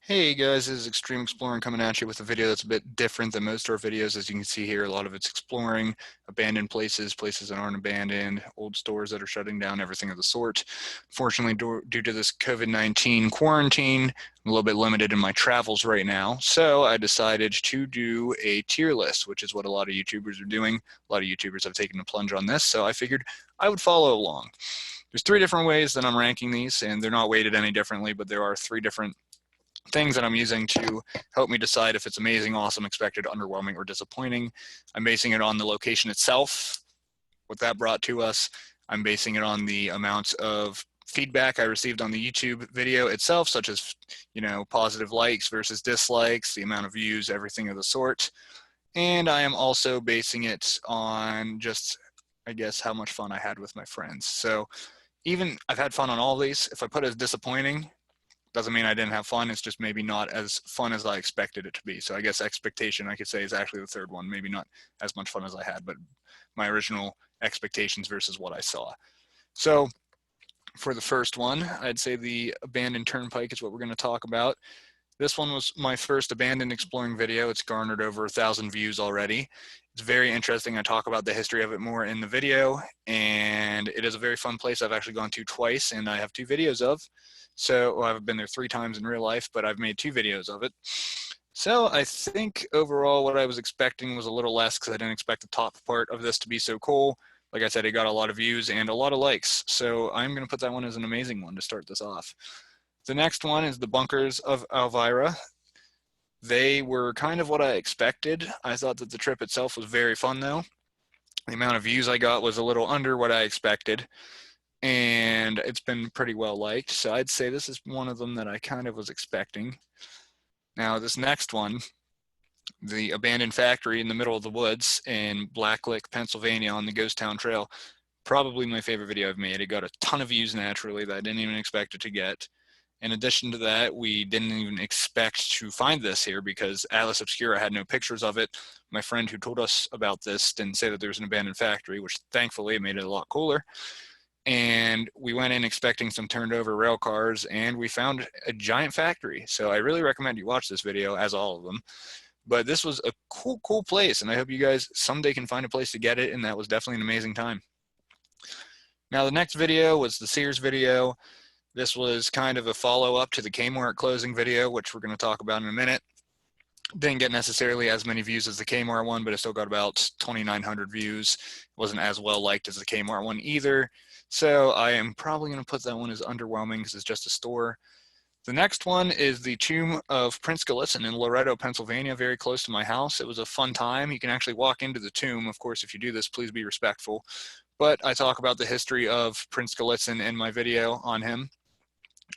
Hey guys, this is Extreme Exploring coming at you with a video that's a bit different than most of our videos. As you can see here, a lot of it's exploring abandoned places, places that aren't abandoned, old stores that are shutting down, everything of the sort. Fortunately, due to this COVID-19 quarantine, I'm a little bit limited in my travels right now. So I decided to do a tier list, which is what a lot of YouTubers are doing. A lot of YouTubers have taken the plunge on this, so I figured I would follow along. There's three different ways that I'm ranking these, and they're not weighted any differently, but there are three different things that I'm using to help me decide if it's amazing, awesome, expected, underwhelming, or disappointing. I'm basing it on the location itself, what that brought to us. I'm basing it on the amount of feedback I received on the YouTube video itself, such as, positive likes versus dislikes, the amount of views, everything of the sort. And I am also basing it on just, I guess, how much fun I had with my friends. So even I've had fun on all of these. If I put it as disappointing, doesn't mean I didn't have fun. It's just maybe not as fun as I expected it to be. So I guess expectation, I could say, is actually the third one. Maybe not as much fun as I had, but my original expectations versus what I saw. So for the first one, I'd say the Abandoned Turnpike is what we're going to talk about. This one was my first abandoned exploring video. It's garnered over 1,000 views already. It's very interesting. I talk about the history of it more in the video, and it is a very fun place I've actually gone to twice, and I have 2 videos of. So I've been there 3 times in real life, but I've made 2 videos of it. So I think overall what I was expecting was a little less because I didn't expect the top part of this to be so cool. Like I said, it got a lot of views and a lot of likes. So I'm going to put that one as an amazing one to start this off. The next one is the bunkers of Elvira. They were kind of what I expected. I thought that the trip itself was very fun though. The amount of views I got was a little under what I expected, and it's been pretty well liked. So I'd say this is one of them that I kind of was expecting. Now this next one, the abandoned factory in the middle of the woods in Blacklick, Pennsylvania on the Ghost Town Trail, probably my favorite video I've made. It got a ton of views naturally that I didn't even expect it to get. In addition to that, we didn't even expect to find this here because Atlas Obscura had no pictures of it. My friend who told us about this didn't say that there was an abandoned factory, which thankfully made it a lot cooler. And we went in expecting some turned over rail cars, and we found a giant factory. So I really recommend you watch this video, as all of them. But this was a cool place, and I hope you guys someday can find a place to get it, and that was definitely an amazing time. Now the next video was the Sears video. This was kind of a follow-up to the Kmart closing video, which we're going to talk about in a minute. Didn't get necessarily as many views as the Kmart one, but it still got about 2,900 views. It wasn't as well liked as the Kmart one either. So I am probably going to put that one as underwhelming because it's just a store. The next one is the tomb of Prince Gilles in Loretto, Pennsylvania, very close to my house. It was a fun time. You can actually walk into the tomb. Of course, if you do this, please be respectful. But I talk about the history of Prince Gilles in my video on him.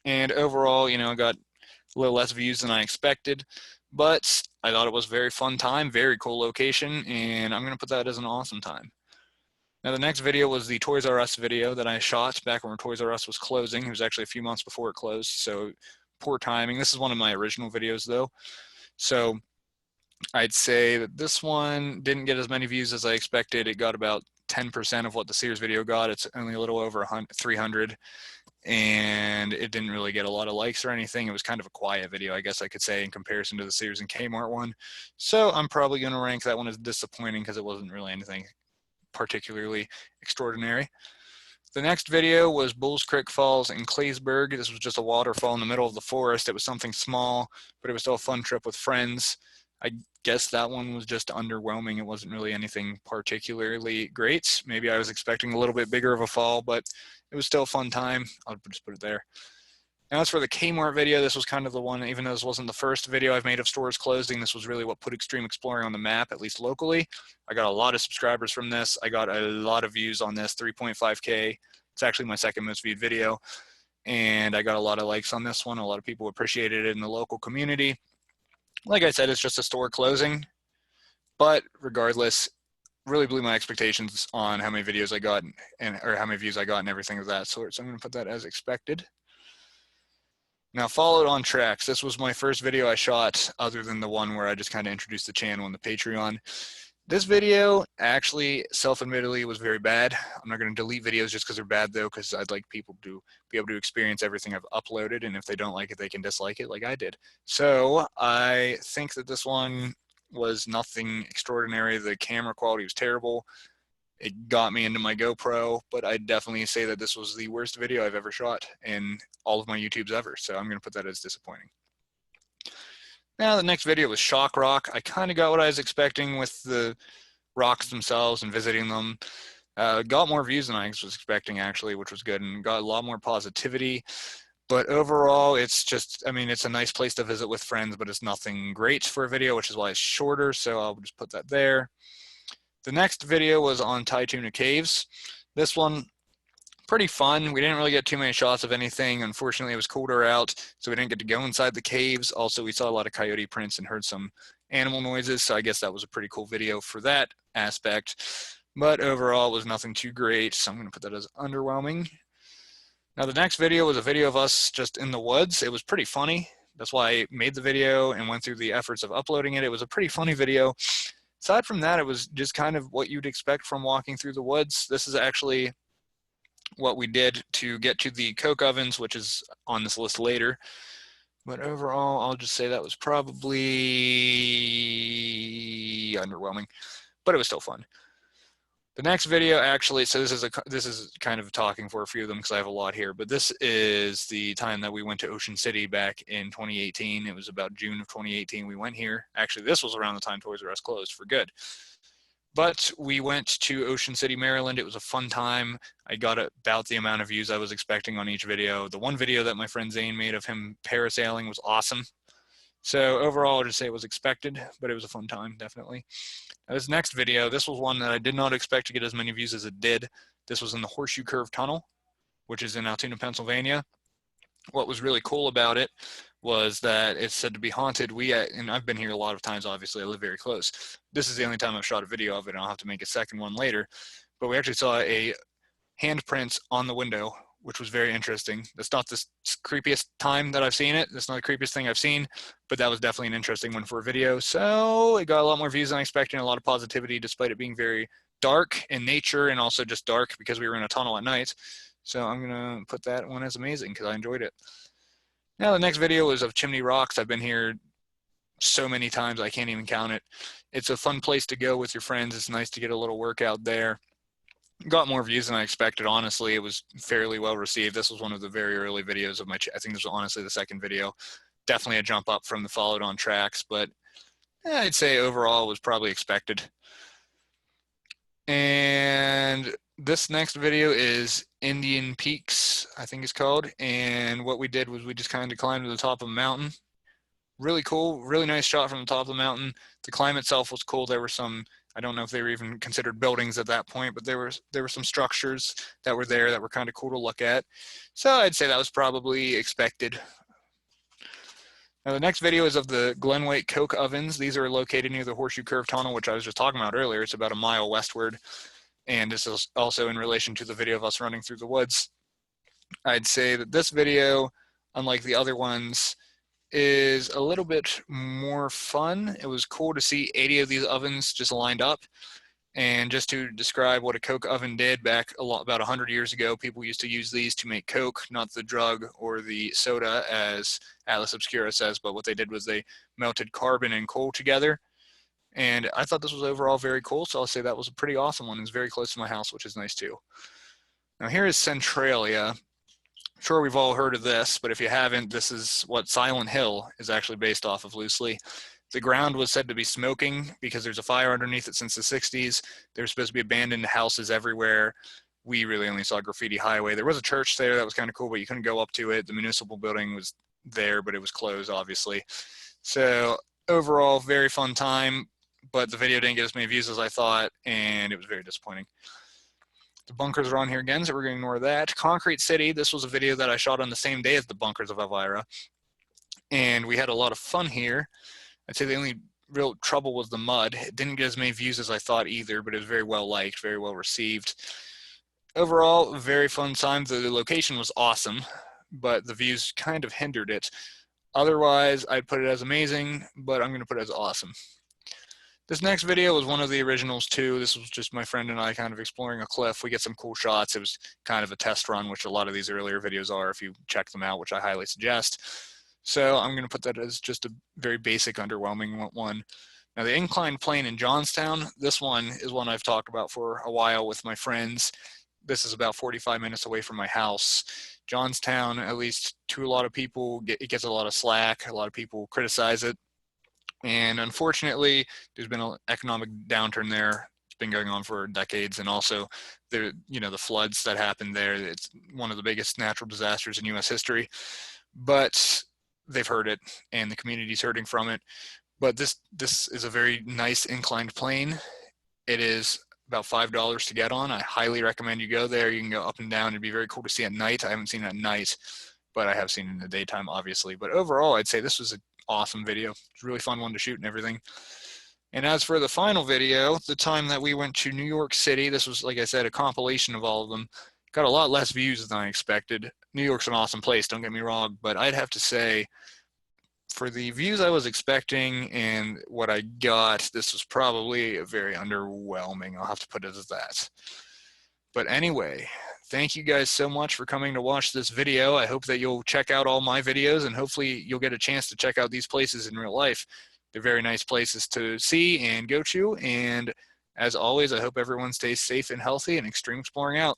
And overall, I got a little less views than I expected, but I thought it was a very fun time, very cool location, and I'm going to put that as an awesome time. Now, the next video was the Toys R Us video that I shot back when Toys R Us was closing. It was actually a few months before it closed, so poor timing. This is one of my original videos, though. So I'd say that this one didn't get as many views as I expected. It got about 10% of what the Sears video got. It's only a little over 300. And it didn't really get a lot of likes or anything. It was kind of a quiet video, I guess I could say, in comparison to the Sears and Kmart one. So I'm probably going to rank that one as disappointing because it wasn't really anything particularly extraordinary. The next video was Bulls Creek Falls in Claysburg. This was just a waterfall in the middle of the forest. It was something small, but it was still a fun trip with friends. I guess that one was just underwhelming. It wasn't really anything particularly great. Maybe I was expecting a little bit bigger of a fall, but it was still a fun time. I'll just put it there. Now as for the Kmart video, this was kind of the one, even though this wasn't the first video I've made of stores closing, this was really what put Extreme Exploring on the map, at least locally. I got a lot of subscribers from this. I got a lot of views on this, 3.5K. It's actually my second most viewed video. And I got a lot of likes on this one. A lot of people appreciated it in the local community. Like I said, it's just a store closing. But regardless, really blew my expectations on how many videos I got or how many views I got and everything of that sort. So I'm going to put that as expected. Now, followed on tracks. This was my first video I shot other than the one where I just kind of introduced the channel and the Patreon. This video actually, self-admittedly, was very bad. I'm not going to delete videos just because they're bad, though, because I'd like people to be able to experience everything I've uploaded, and if they don't like it, they can dislike it like I did. So I think that this one was nothing extraordinary. The camera quality was terrible. It got me into my GoPro, but I'd definitely say that this was the worst video I've ever shot in all of my YouTubes ever, so I'm going to put that as disappointing. Now, the next video was Shock Rock. I kind of got what I was expecting with the rocks themselves and visiting them. Got more views than I was expecting, actually, which was good, and got a lot more positivity. But overall, it's just, I mean, it's a nice place to visit with friends, but it's nothing great for a video, which is why it's shorter, so I'll just put that there. The next video was on Tituna Caves. This one, pretty fun. We didn't really get too many shots of anything. Unfortunately, it was colder out, so we didn't get to go inside the caves. Also, we saw a lot of coyote prints and heard some animal noises, so I guess that was a pretty cool video for that aspect. But overall, it was nothing too great, so I'm going to put that as underwhelming. Now, the next video was a video of us just in the woods. It was pretty funny. That's why I made the video and went through the efforts of uploading it. It was a pretty funny video. Aside from that, it was just kind of what you'd expect from walking through the woods. This is actually what we did to get to the coke ovens, which is on this list later. But overall, I'll just say that was probably underwhelming, but it was still fun. The next video actually, so this is kind of talking for a few of them because I have a lot here, but this is the time that we went to Ocean City back in 2018. It was about June of 2018 we went here. Actually, this was around the time Toys R Us closed for good. But we went to Ocean City, Maryland. It was a fun time. I got about the amount of views I was expecting on each video. The one video that my friend Zane made of him parasailing was awesome. So overall, I'll just say it was expected, but it was a fun time, definitely. Now, this next video, this was one that I did not expect to get as many views as it did. This was in the Horseshoe Curve Tunnel, which is in Altoona, Pennsylvania. What was really cool about it was that it's said to be haunted. And I've been here a lot of times, obviously, I live very close. This is the only time I've shot a video of it, and I'll have to make a second one later. But we actually saw a handprint on the window, which was very interesting. That's not the creepiest time that I've seen it. That's not the creepiest thing I've seen, but that was definitely an interesting one for a video. So it got a lot more views than I expected, and a lot of positivity, despite it being very dark in nature and also just dark because we were in a tunnel at night. So I'm gonna put that one as amazing because I enjoyed it. Now the next video is of Chimney Rocks. I've been here so many times I can't even count it. It's a fun place to go with your friends. It's nice to get a little workout there. Got more views than I expected, honestly. It was fairly well received. This was one of the very early videos of my I think this was honestly the second video. Definitely a jump up from the followed on tracks, but I'd say overall it was probably expected. And this next video is Indian Peaks, I think it's called. And what we did was we just kind of climbed to the top of a mountain. Really cool, really nice shot from the top of the mountain. The climb itself was cool. There were some, I don't know if they were even considered buildings at that point, but there were some structures that were there that were kind of cool to look at. So I'd say that was probably expected. Now the next video is of the Glen coke ovens. These are located near the Horseshoe Curve Tunnel, which I was just talking about earlier. It's about a mile westward. And this is also in relation to the video of us running through the woods. I'd say that this video, unlike the other ones, is a little bit more fun. It was cool to see 80 of these ovens just lined up. And just to describe what a coke oven did back about 100 years ago, people used to use these to make coke, not the drug or the soda as Atlas Obscura says, but what they did was they melted carbon and coal together. And I thought this was overall very cool, so I'll say that was a pretty awesome one. It's very close to my house, which is nice too. Now here is Centralia. I'm sure we've all heard of this, but if you haven't, this is what Silent Hill is actually based off of loosely. The ground was said to be smoking because there's a fire underneath it since the 60s. There's supposed to be abandoned houses everywhere. We really only saw Graffiti Highway. There was a church there that was kind of cool, but you couldn't go up to it. The municipal building was there, but it was closed, obviously. So overall, very fun time, but the video didn't get as many views as I thought, and it was very disappointing. The bunkers are on here again, so we're going to ignore that. Concrete City, this was a video that I shot on the same day as the bunkers of Elvira, and we had a lot of fun here. I'd say the only real trouble was the mud. It didn't get as many views as I thought either, but it was very well liked, very well received. Overall, very fun time. The location was awesome, but the views kind of hindered it. Otherwise, I'd put it as amazing, but I'm going to put it as awesome. This next video was one of the originals too. This was just my friend and I kind of exploring a cliff. We get some cool shots. It was kind of a test run, which a lot of these earlier videos are if you check them out, which I highly suggest. So I'm going to put that as just a very basic, underwhelming one. Now the inclined plane in Johnstown, this one is one I've talked about for a while with my friends. This is about 45 minutes away from my house. Johnstown, at least to a lot of people, it gets a lot of slack. A lot of people criticize it. And unfortunately, there's been an economic downturn there. It's been going on for decades. And also, the floods that happened there, it's one of the biggest natural disasters in U.S. history. But they've heard it, and the community's hurting from it. But this is a very nice inclined plane. It is about $5 to get on. I highly recommend you go there. You can go up and down. It'd be very cool to see at night. I haven't seen it at night, but I have seen it in the daytime, obviously. But overall, I'd say this was an awesome video. It's a really fun one to shoot and everything. And as for the final video, the time that we went to New York City, this was, like I said, a compilation of all of them. Got a lot less views than I expected. New York's an awesome place, don't get me wrong, but I'd have to say, for the views I was expecting and what I got, this was probably very underwhelming. I'll have to put it as that. But anyway, thank you guys so much for coming to watch this video. I hope that you'll check out all my videos, and hopefully you'll get a chance to check out these places in real life. They're very nice places to see and go to. And as always, I hope everyone stays safe and healthy, and extreme exploring out.